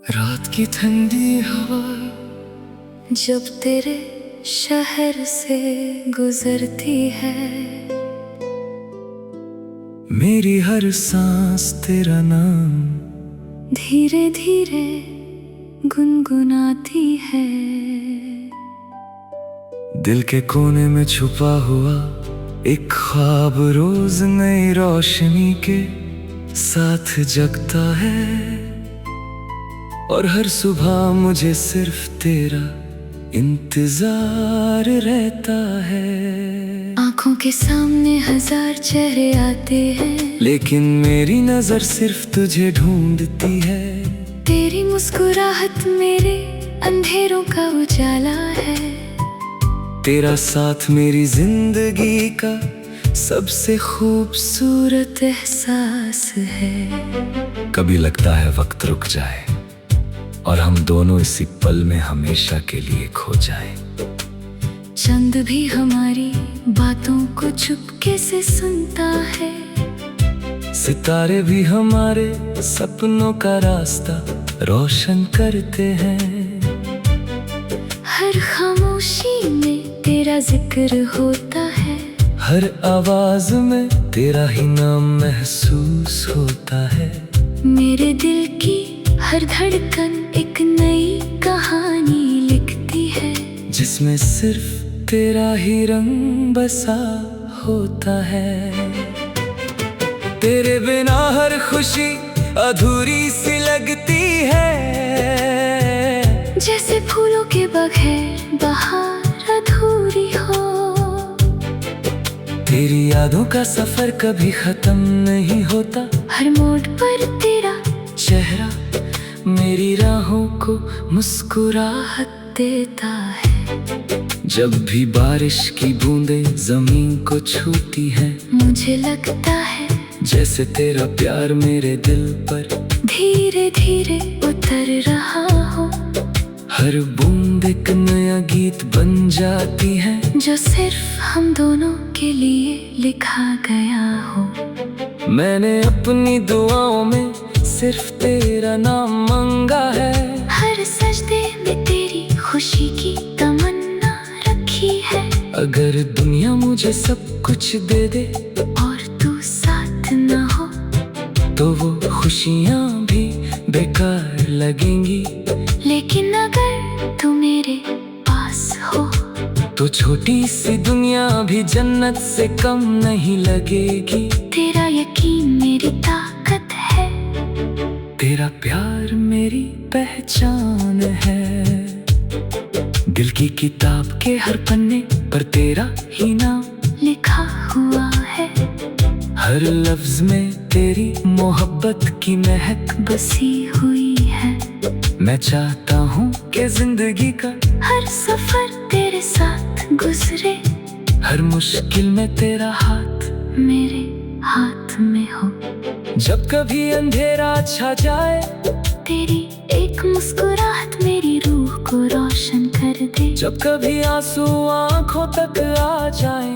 रात की ठंडी हवा जब तेरे शहर से गुजरती है, मेरी हर सांस तेरा नाम धीरे धीरे गुनगुनाती है। दिल के कोने में छुपा हुआ एक ख्वाब रोज नई रोशनी के साथ जगता है, और हर सुबह मुझे सिर्फ तेरा इंतजार रहता है। आंखों के सामने हजार चेहरे आते हैं, लेकिन मेरी नजर सिर्फ तुझे ढूंढती है। तेरी मुस्कुराहट मेरे अंधेरों का उजाला है। तेरा साथ मेरी जिंदगी का सबसे खूबसूरत एहसास है। कभी लगता है वक्त रुक जाए और हम दोनों इसी पल में हमेशा के लिए खो जाएं। चंद भी हमारी बातों को चुपके से सुनता है। सितारे भी हमारे सपनों का रास्ता रोशन करते हैं। हर खामोशी में तेरा जिक्र होता है। हर आवाज में तेरा ही नाम महसूस होता है। मेरे दिल की हर धड़कन एक नई कहानी लिखती है, जिसमें सिर्फ तेरा ही रंग बसा होता है। तेरे बिना हर खुशी अधूरी सी लगती है, जैसे फूलों के बगैर बहार अधूरी हो। तेरी यादों का सफर कभी खत्म नहीं होता। हर मोड़ पर तेरा चेहरा मेरी राहों को मुस्कुराहट देता है। जब भी बारिश की बूंदें जमीन को छूती हैं, मुझे लगता है जैसे तेरा प्यार मेरे दिल पर धीरे धीरे उतर रहा हो। हर बूंद एक नया गीत बन जाती है, जो सिर्फ हम दोनों के लिए लिखा गया हो। मैंने अपनी दुआओं में सिर्फ तेरा नाम मांगा है। हर सजदे में तेरी खुशी की तमन्ना रखी है। अगर दुनिया मुझे सब कुछ दे दे और तू साथ न हो, तो वो खुशियाँ भी बेकार लगेंगी। लेकिन अगर तू मेरे पास हो, तो छोटी सी दुनिया भी जन्नत से कम नहीं लगेगी। तेरा यकीन मेरी ताकत है। तेरा प्यार मेरी पहचान है। दिल की किताब के हर पन्ने पर तेरा ही नाम लिखा हुआ है। हर लफ्ज में तेरी मोहब्बत की महक बसी हुई है। मैं चाहता हूँ कि जिंदगी का हर सफर तेरे साथ गुजरे। हर मुश्किल में तेरा हाथ मेरे हाथ में हो। जब कभी अंधेरा छा जाए, तेरी एक मुस्कुराहट मेरी रूह को रोशन कर दे। जब कभी आंसू आंखों तक आ जाए,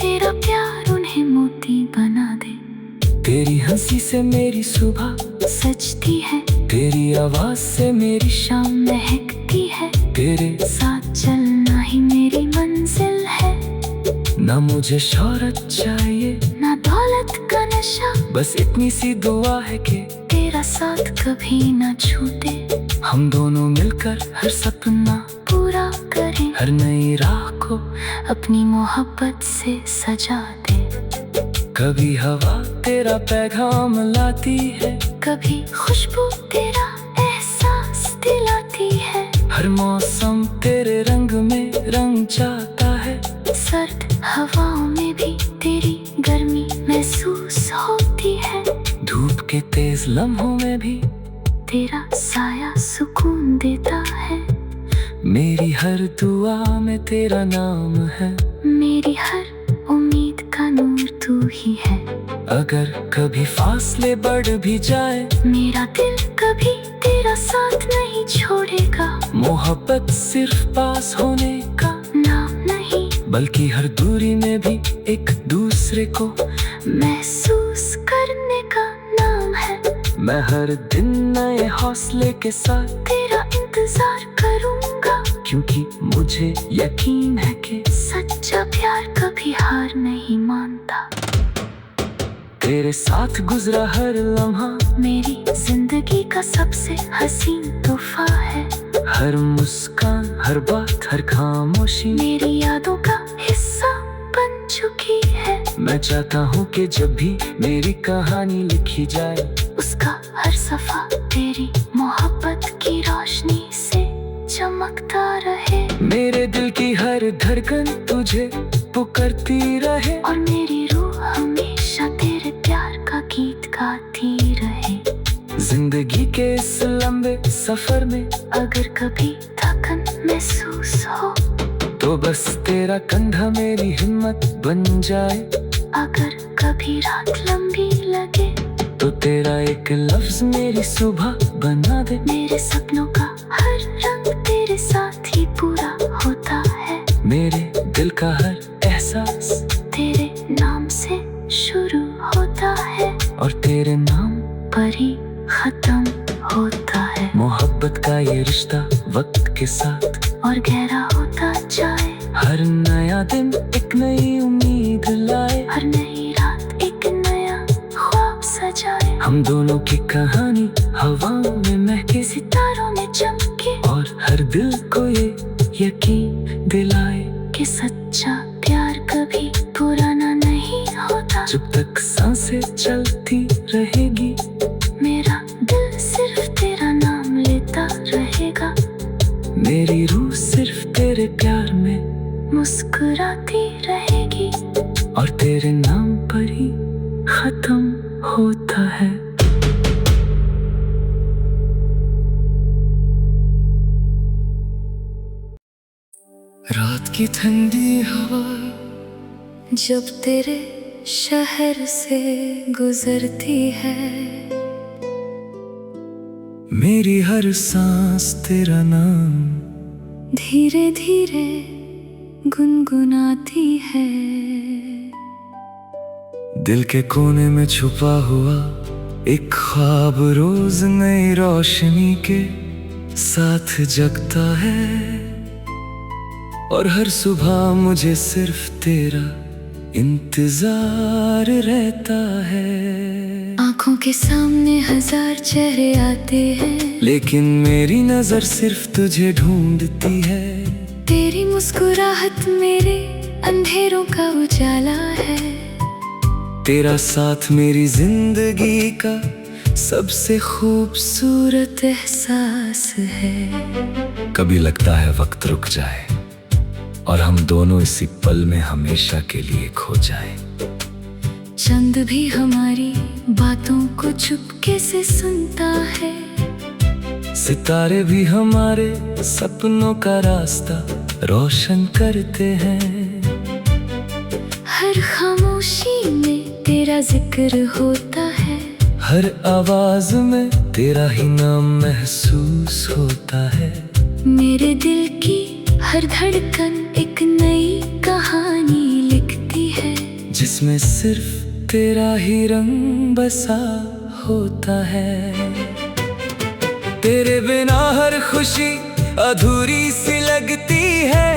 तेरा प्यार उन्हें मोती बना दे। तेरी हंसी से मेरी सुबह सजती है। तेरी आवाज से मेरी शाम महकती है। तेरे साथ चलना ही मेरी मंजिल है। ना मुझे शोहरत चाहिए, ना दौलत का नशा, बस इतनी सी दुआ है कि तेरा साथ कभी न छूटे। हम दोनों मिलकर हर सपना पूरा करें। हर नई राह को अपनी मोहब्बत से सजा दे। कभी हवा तेरा पैगाम लाती है, कभी खुशबू तेरा एहसास दिलाती है। हर मौसम तेरे रंग में रंग जाता है। सर्द हवाओं में भी तेरी गर्मी महसूस होती है। धूप के तेज लम्हों में भी तेरा साया सुकून देता है। मेरी हर दुआ में तेरा नाम है। मेरी हर उम्मीद का नूर तू ही है। अगर कभी फासले बढ़ भी जाए, मेरा दिल कभी तेरा साथ नहीं छोड़ेगा। मोहब्बत सिर्फ पास होने का नाम नहीं, बल्कि हर दूरी में भी एक दूसरे को महसूस करने का नाम है। मैं हर दिन नए हौसले के साथ तेरा इंतजार करूंगा, क्योंकि मुझे यकीन है कि सच्चा प्यार कभी हार नहीं मानता। तेरे साथ गुजरा हर लम्हा मेरी जिंदगी का सबसे हसीन तोहफा है। हर मुस्कान, हर बात, हर खामोशी मेरी यादों का हिस्सा बन चुकी है। मैं चाहता हूँ कि जब भी मेरी कहानी लिखी जाए, उसका हर सफा तेरी मोहब्बत की रोशनी से चमकता रहे। मेरे दिल की हर धड़कन तुझे पुकारती रहे, और मेरी रूह हमेशा तेरे प्यार का गीत गाती रहे। जिंदगी के इस लंबे सफर में अगर कभी थकन महसूस हो, तो बस तेरा कंधा मेरी हिम्मत बन जाए। अगर कभी रात लंबी लगे, तो तेरा एक लफ्ज मेरी सुबह बना दे। मेरे सपनों का हर रंग तेरे साथ ही पूरा होता है। मेरे दिल का हर एहसास तेरे नाम से शुरू होता है, और तेरे नाम पर ही खत्म होता है। मोहब्बत का ये रिश्ता वक्त के साथ और गहरा होता जाए। हर नया दिन एक नई उम्मीद लाए, हर नई रात एक नया ख्वाब सजाए। हम दोनों की कहानी हवाओं में महके, सितारों में चमके, और हर दिल को ये यकीन दिलाए कि सच्चा प्यार कभी पुराना नहीं होता। जब तक सांसें चलती रहेगी, मेरा दिल सिर्फ तेरा नाम लेता रहेगा। मेरी रूह सिर्फ तेरे प्यार में मुस्कुराती रहेगी, और तेरे नाम पर ही खत्म होता है। रात की ठंडी हवा जब तेरे शहर से गुजरती है, मेरी हर सांस तेरा नाम धीरे धीरे गुनगुनाती है। दिल के कोने में छुपा हुआ एक ख्वाब रोज नई रोशनी के साथ जगता है, और हर सुबह मुझे सिर्फ तेरा इंतजार रहता है। आंखों के सामने हजार चेहरे आते हैं, लेकिन मेरी नजर सिर्फ तुझे ढूंढती है। तेरी मुस्कुराहट मेरे अंधेरों का उजाला है। तेरा साथ मेरी जिंदगी का सबसे खूबसूरत एहसास है। कभी लगता है वक्त रुक जाए, और हम दोनों इसी पल में हमेशा के लिए खो जाए। चंद भी हमारी बातों को चुपके से सुनता है। सितारे भी हमारे सपनों का रास्ता रोशन करते हैं। हर खामोशी में तेरा जिक्र होता है। हर आवाज में तेरा ही नाम महसूस होता है। मेरे दिल की हर धड़कन एक नई कहानी लिखती है, जिसमें सिर्फ तेरा ही रंग बसा होता है। तेरे बिना हर खुशी अधूरी सी लगती है,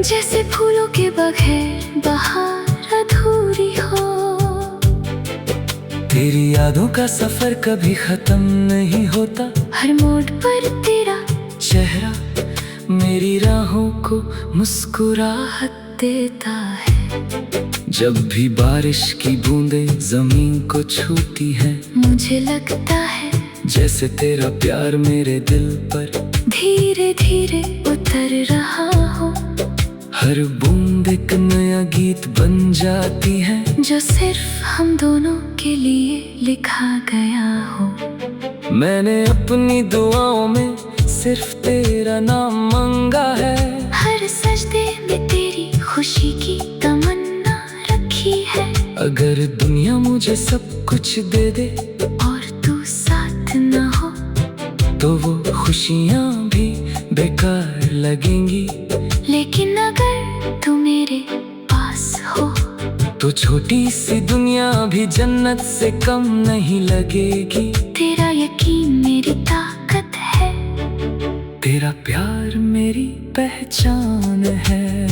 जैसे फूलों के बगैर बहार अधूरी हो। तेरी यादों का सफर कभी खत्म नहीं होता। हर मोड़ पर तेरा चेहरा मेरी राहों को मुस्कुराहट देता है। जब भी बारिश की बूंदें जमीन को छूती हैं, मुझे लगता है जैसे तेरा प्यार मेरे दिल पर धीरे धीरे उतर रहा हो। हर बूंद एक नया गीत बन जाती है, जो सिर्फ हम दोनों के लिए लिखा गया हो। मैंने अपनी दुआओं में सिर्फ तेरा नाम मांगा है। हर सजदे में तेरी खुशी की तमन्ना रखी है। अगर दुनिया मुझे सब कुछ दे दे और तू साथ न हो, तो वो खुशियाँ भी बेकार लगेंगी। लेकिन अगर तू मेरे पास हो, तो छोटी सी दुनिया भी जन्नत से कम नहीं लगेगी। तेरा यकीन मेरी ताकत है, तेरा प्यार मेरी पहचान है।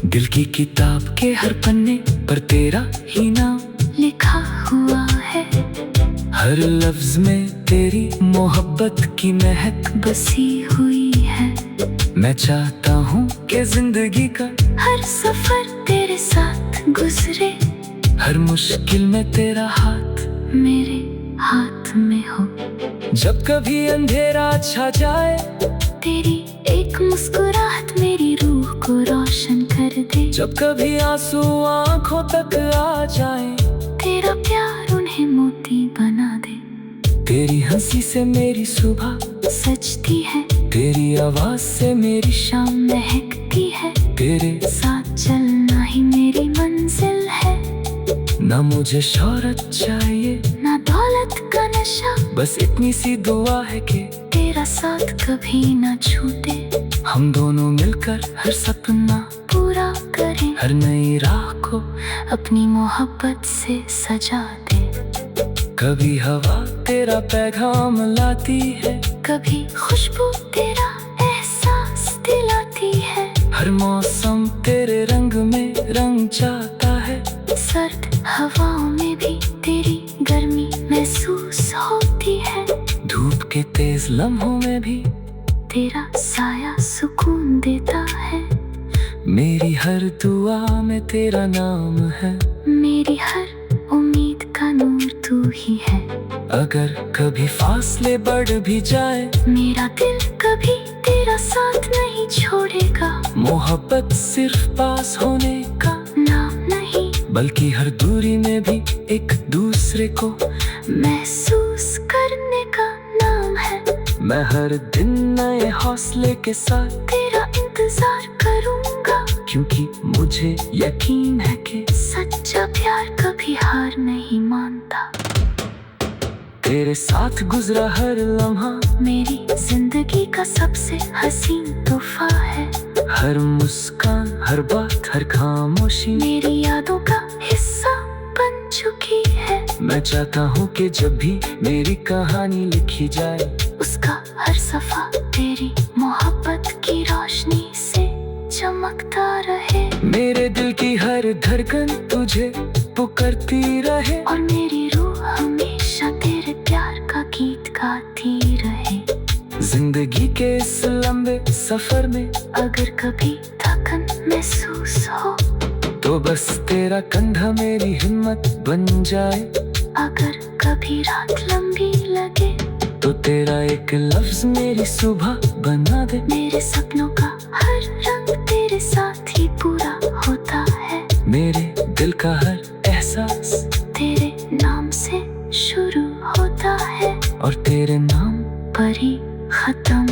दिल की किताब के हर पन्ने पर तेरा ही नाम लिखा हुआ है। हर लफ्ज में तेरी मोहब्बत की महक बसी हुई है। मैं चाहता हूँ कि जिंदगी का हर सफर तेरे साथ गुजरे, हर मुश्किल में तेरा हाथ मेरे हाथ में हो। जब कभी अंधेरा छा जाए, तेरी एक मुस्कुराहट मेरी रूह को रोशन कर दे। जब कभी आंसू आंखों तक आ जाए, तेरा प्यार उन्हें मोती बना दे। तेरी हंसी से मेरी सुबह सजती है, तेरी आवाज से मेरी शाम महकती है। तेरे साथ चलना ही मेरी मंजिल है। ना मुझे शोहरत चाहिए, ना दौलत का नशा, बस इतनी सी दुआ है कि तेरा साथ कभी ना छूटे। हम दोनों मिलकर हर सपना पूरा करें, हर नई राह को अपनी मोहब्बत से सजा दे। कभी हवा तेरा पैगाम लाती है, कभी खुशबू तेरा एहसास दिलाती है। हर मौसम तेरे रंग में रंग जाता है। सर्द हवाओं में भी तेरी गर्मी महसूस होती है। धूप के तेज लम्हों में भी तेरा साया सुकून देता है। मेरी हर दुआ में तेरा नाम है। मेरी हर उम्मीद का नूर तू ही है। अगर कभी फासले बढ़ भी जाए, मेरा दिल कभी तेरा साथ नहीं छोड़ेगा। मोहब्बत सिर्फ पास होने का नाम नहीं, बल्कि हर दूरी में भी एक दूसरे को महसूस करने का नाम है। मैं हर दिन नए हौसले के साथ तेरा इंतजार करूंगा, क्योंकि मुझे यकीन है कि सच्चा प्यार कभी हार नहीं मानता। तेरे साथ गुजरा हर लम्हा मेरी जिंदगी का सबसे हसीन तोहफा है। हर मुस्कान, हर बात, हर खामोशी मेरी यादों का हिस्सा बन चुकी है। मैं चाहता हूँ कि जब भी मेरी कहानी लिखी जाए, उसका हर सफा तेरी मोहब्बत की रोशनी से चमकता रहे। मेरे दिल की हर धड़कन तुझे पुकारती रहे, और मेरी रूह हमेशा तेरे प्यार का गीत गाती रहे। जिंदगी के इस लंबे सफर में अगर कभी थकन महसूस हो, तो बस तेरा कंधा मेरी हिम्मत बन जाए। अगर कभी रात लंबी लगे, तो तेरा एक लफ्ज मेरी सुबह बना दे। मेरे सपनों का हर रंग तेरे साथ ही पूरा होता है। मेरे दिल का हर एहसास तेरे नाम से शुरू होता है, और तेरे नाम पर ही खत्म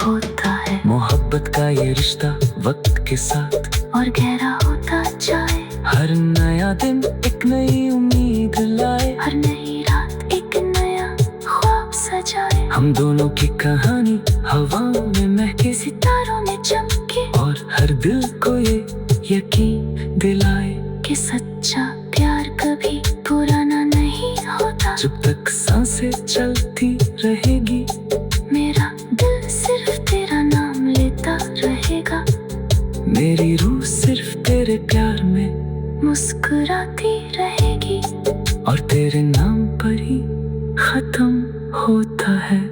होता है। मोहब्बत का ये रिश्ता वक्त के साथ और गहरा होता जाए। हर नया दिन एक नई उम्मीद लाए, हर नई रात एक नया ख्वाब सजाए। हम दोनों की कहानी हवाओं में महके, सितारों में चमके, और हर दिल को ये यकीन दिलाए कि सच्चा प्यार कभी पुराना नहीं होता। जब तक सांसें चलती रहेगी, मेरा दिल सिर्फ तेरा नाम लेता रहेगा। मेरी रूह सिर्फ तेरे प्यार में मुस्कुराती रहेगी, और तेरे नाम पर ही खत्म होता है।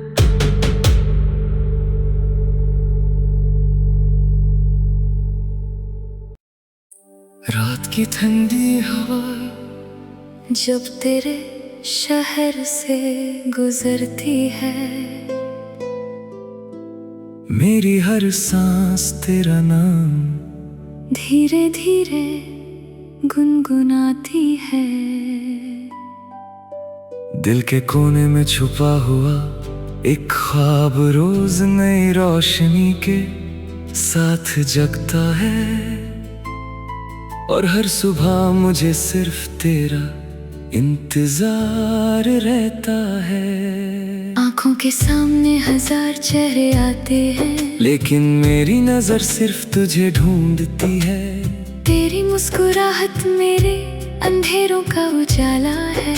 रात की ठंडी हवा जब तेरे शहर से गुजरती है, मेरी हर सांस तेरा नाम धीरे धीरे गुनगुनाती है। दिल के कोने में छुपा हुआ एक ख्वाब रोज नई रोशनी के साथ जगता है, और हर सुबह मुझे सिर्फ तेरा इंतजार रहता है। आंखों के सामने हजार चेहरे आते हैं, लेकिन मेरी नजर सिर्फ तुझे ढूंढती है। तेरी मुस्कुराहट मेरे अंधेरों का उजाला है।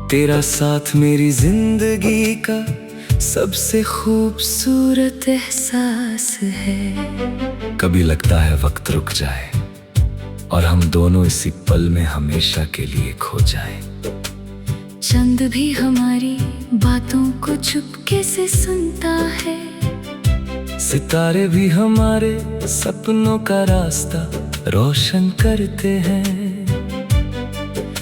तेरा साथ मेरी जिंदगी का सबसे खूबसूरत एहसास है। कभी लगता है वक्त रुक जाए और हम दोनों इसी पल में हमेशा के लिए खो जाएं। चंद भी हमारी बातों को चुपके से सुनता है। सितारे भी हमारे सपनों का रास्ता रोशन करते हैं।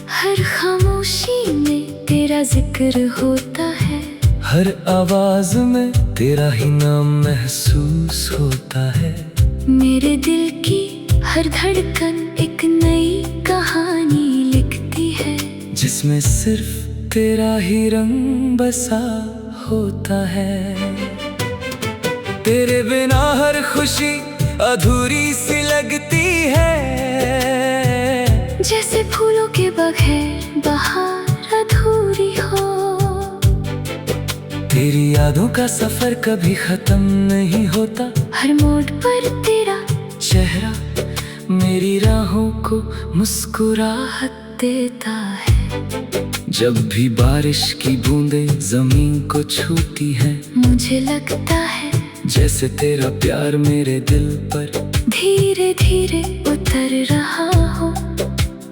हर खामोशी में तेरा जिक्र होता है। हर आवाज में तेरा ही नाम महसूस होता है। मेरे दिल की हर धड़कन एक नई कहानी लिखती है, जिसमें सिर्फ तेरा ही रंग बसा होता है। तेरे बिना हर खुशी अधूरी सी लगती है, जैसे फूलों के बगैर बहार अधूरी हो। तेरी यादों का सफर कभी खत्म नहीं होता। हर मोड़ पर तेरा चेहरा मेरी राहों को मुस्कुराहट देता है। जब भी बारिश की बूंदें जमीन को छूती हैं, मुझे लगता है जैसे तेरा प्यार मेरे दिल पर धीरे धीरे उतर रहा हो।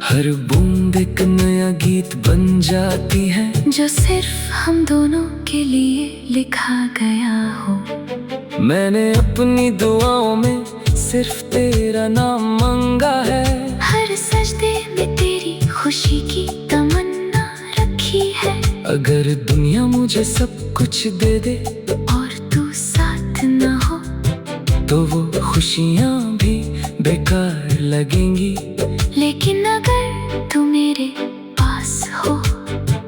हर बूंद एक नया गीत बन जाती है, जो सिर्फ हम दोनों के लिए लिखा गया हो। मैंने अपनी दुआओं में सिर्फ तेरा नाम मांगा है। हर सजदे में तेरी खुशी की तमन्ना रखी है। अगर दुनिया मुझे सब कुछ दे दे और तू साथ न हो, तो वो खुशियाँ भी बेकार लगेंगी। लेकिन अगर तू मेरे पास हो,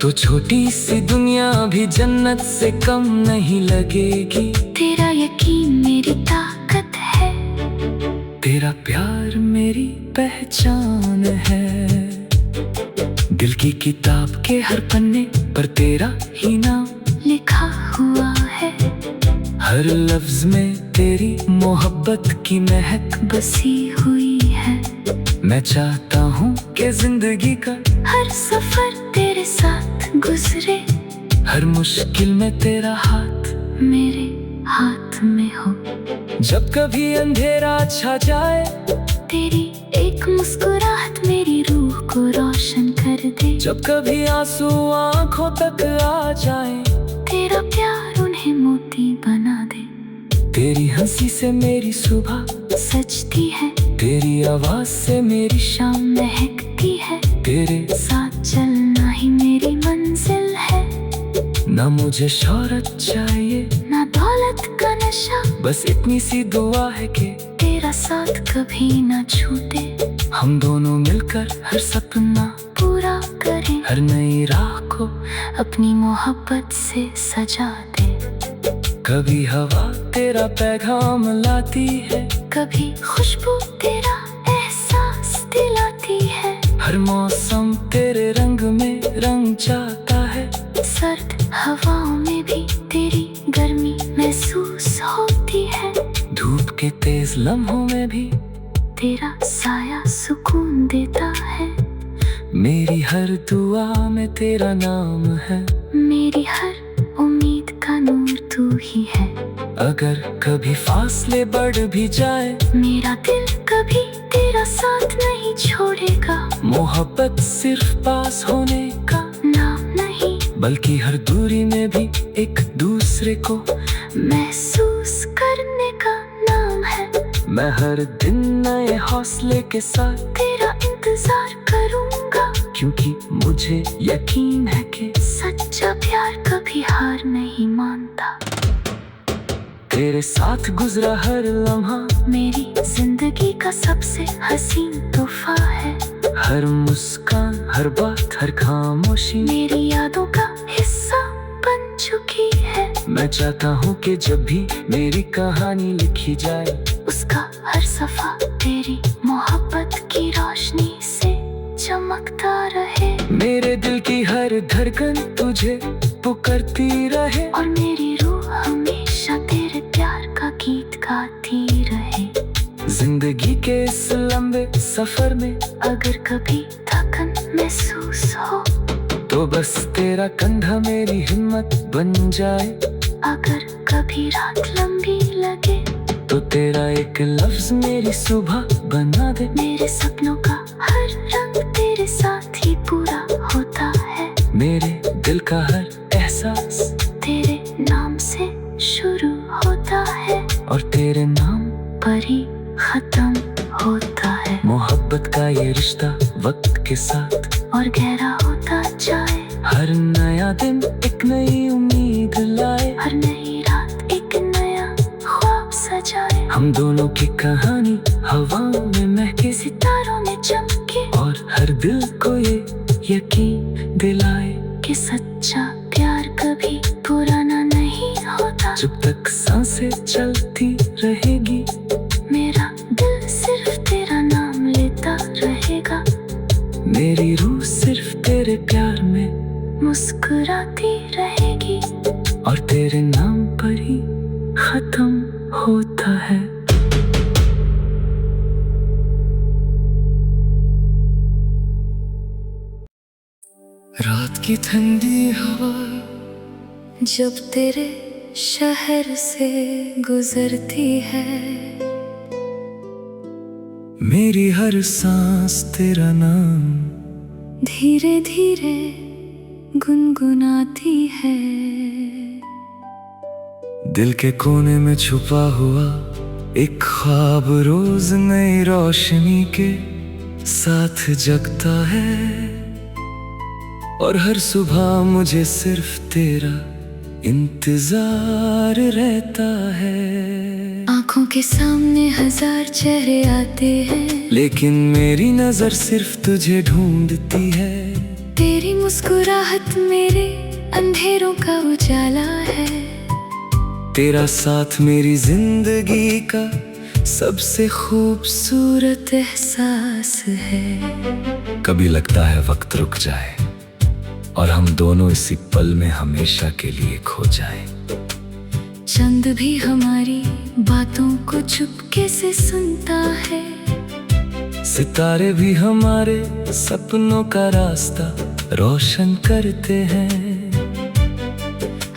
तो छोटी सी दुनिया भी जन्नत से कम नहीं लगेगी। तेरा यकीन मेरी ताकत है। तेरा प्यार मेरी पहचान है। दिल की किताब के हर पन्ने पर तेरा ही नाम लिखा हुआ है। हर लफ्ज में तेरी मोहब्बत की महक बसी हुई है। मैं चाहता हूँ कि जिंदगी का हर सफर तेरे साथ गुजरे। हर मुश्किल में तेरा हाथ मेरे हाथ में हो। जब कभी अंधेरा छा जाए, तेरी एक मुस्कुराहट मेरी रूह को रोशन कर दे। जब कभी आंसू आंखों तक आ जाए, तेरा प्यार उन्हें मोती बना दे। तेरी हंसी से मेरी सुबह सजती है। तेरी आवाज से मेरी शाम महकती है। तेरे साथ चलना ही मेरी मंजिल है। ना मुझे शोहरत चाहिए, ना दौलत का नशा, बस इतनी सी दुआ है कि तेरा साथ कभी ना छूटे। हम दोनों मिलकर हर सपना पूरा करें। हर नई राह को अपनी मोहब्बत से सजा दे। कभी हवा तेरा पैगाम लाती है, कभी खुशबू तेरा एहसास दिलाती है। हर मौसम तेरे रंग में रंग जाता है। सर्द हवाओं में भी तेरी गर्मी महसूस होती है। धूप के तेज लम्हों में भी तेरा साया सुकून देता है। मेरी हर दुआ में तेरा नाम है। मेरी हर उम्मीद का नूर तू ही है। अगर कभी फासले बढ़ भी जाए, मेरा दिल कभी तेरा साथ नहीं छोड़ेगा। मोहब्बत सिर्फ पास होने का नाम नहीं, बल्कि हर दूरी में भी एक दूसरे को महसूस करने का नाम है। मैं हर दिन नए हौसले के साथ तेरा इंतजार करूंगा, क्योंकि मुझे यकीन है कि सच्चा प्यार कभी हार नहीं मानता। तेरे साथ गुजरा हर लम्हा मेरी जिंदगी का सबसे हसीन तोहफा है। हर मुस्कान, हर बात, हर खामोशी मेरी यादों का हिस्सा बन चुकी है। मैं चाहता हूँ कि जब भी मेरी कहानी लिखी जाए, उसका हर सफा तेरी मोहब्बत की रोशनी से चमकता रहे। मेरे दिल की हर धड़कन तुझे पुकारती रहे, और मेरी रूह हमेशा तेरे प्यार का गीत गाती रहे। जिंदगी के इस लम्हे लंबे सफर में अगर कभी थकन महसूस हो, तो बस तेरा कंधा मेरी हिम्मत बन जाए। अगर कभी रात लंबी लगे, तो तेरा एक लफ्ज मेरी सुबह बना दे। मेरे सपनों का हर रंग तेरे साथ ही पूरा होता है। मेरे दिल का हर एहसास तेरे नाम से शुरू होता है, और तेरे नाम पर ही खत्म होता है। मोहब्बत का ये रिश्ता वक्त के साथ और गहरा होता जाए, हर नया दिन एक नई उम्मीद लाए। हर नई रात एक नया ख्वाब सजाए। हम दोनों की कहानी हवाओं में महके, सितारों में चमके, और हर दिल को ये यकीन दिलाए कि सच्चा प्यार कभी पुराना नहीं होता। जब तक सांसें चलती रहेगी, मेरा दिल सिर्फ तेरा नाम लेता रहेगा। मेरी रूह सिर्फ तेरे प्यार में मुस्कुराती रहेगी, और तेरे नाम पर ही खत्म होता है। रात की ठंडी हवा जब तेरे शहर से गुजरती है, मेरी हर सांस तेरा नाम धीरे धीरे गुनगुनाती है। दिल के कोने में छुपा हुआ एक ख्वाब रोज नई रोशनी के साथ जगता है, और हर सुबह मुझे सिर्फ तेरा इंतजार रहता है। आंखों के सामने हजार चेहरे आते हैं, लेकिन मेरी नजर सिर्फ तुझे ढूंढती है। तेरी मुस्कुराहट मेरे अंधेरों का उजाला है। तेरा साथ मेरी जिंदगी का सबसे खूबसूरत एहसास है। कभी लगता है वक्त रुक जाए, और हम दोनों इसी पल में हमेशा के लिए खो जाएं। चंद भी हमारी बातों को चुपके से सुनता है। सितारे भी हमारे सपनों का रास्ता रोशन करते हैं।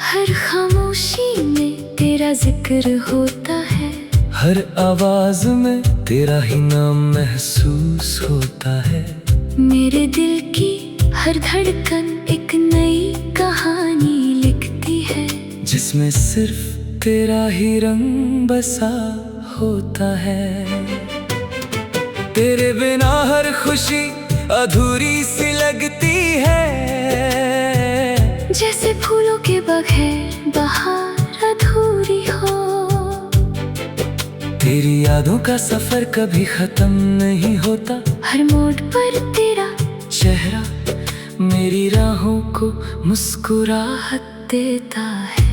हर खामोशी में तेरा जिक्र होता है। हर आवाज में तेरा ही नाम महसूस होता है। मेरे दिल की हर धड़कन एक नई कहानी लिखती है, जिसमें सिर्फ तेरा ही रंग बसा होता है। तेरे बिना हर खुशी अधूरी सी लगती है, जैसे फूलों के बगैर बहार अधूरी हो। तेरी यादों का सफर कभी खत्म नहीं होता। हर मोड़ पर तेरा चेहरा मेरी राहों को मुस्कुराहट देता है।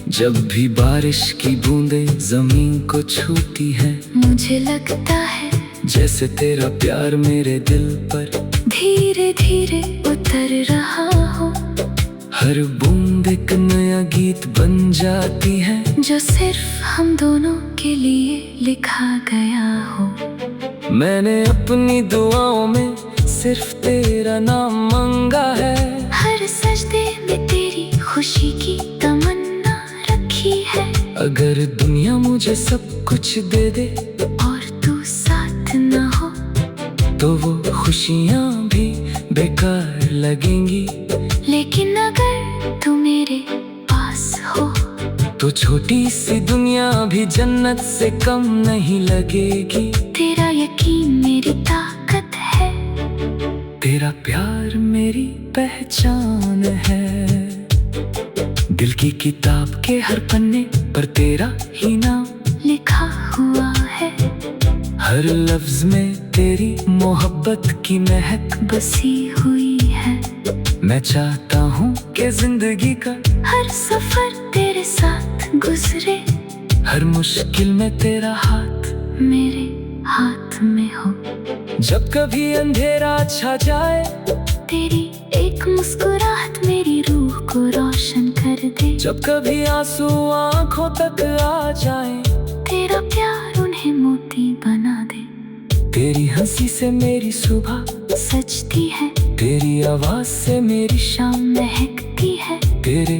जब भी बारिश की बूंदें जमीन को छूती हैं, मुझे लगता है जैसे तेरा प्यार मेरे दिल पर धीरे धीरे उतर रहा हो। हर बूंद एक नया गीत बन जाती है, जो सिर्फ हम दोनों के लिए लिखा गया हो। मैंने अपनी दुआओं में सिर्फ तेरा नाम मांगा है। हर सजदे में तेरी खुशी की तमन्ना रखी है। अगर दुनिया मुझे सब कुछ दे दे और तू साथ न हो, तो वो खुशियाँ भी बेकार लगेंगी। लेकिन अगर तू मेरे पास हो, तो छोटी सी दुनिया भी जन्नत से कम नहीं लगेगी। तेरा यकीन मेरी ताकत है। तेरा प्यार मेरी पहचान है। दिल की किताब के हर पन्ने पर तेरा ही नाम लिखा हुआ है। हर लफ्ज में तेरी मोहब्बत की महक बसी हुई है। मैं चाहता हूँ कि जिंदगी का हर सफर तेरे साथ गुजरे। हर मुश्किल में तेरा हाथ मेरे हाथ में हो। जब कभी अंधेरा छा जाए, तेरी एक मुस्कुराहट मेरी रूह को रोशन कर दे। जब कभी आंसू आंखों तक आ जाए, तेरा प्यार उन्हें मोती बना दे। तेरी हंसी से मेरी सुबह सजती है, तेरी आवाज से मेरी शाम महकती है, तेरे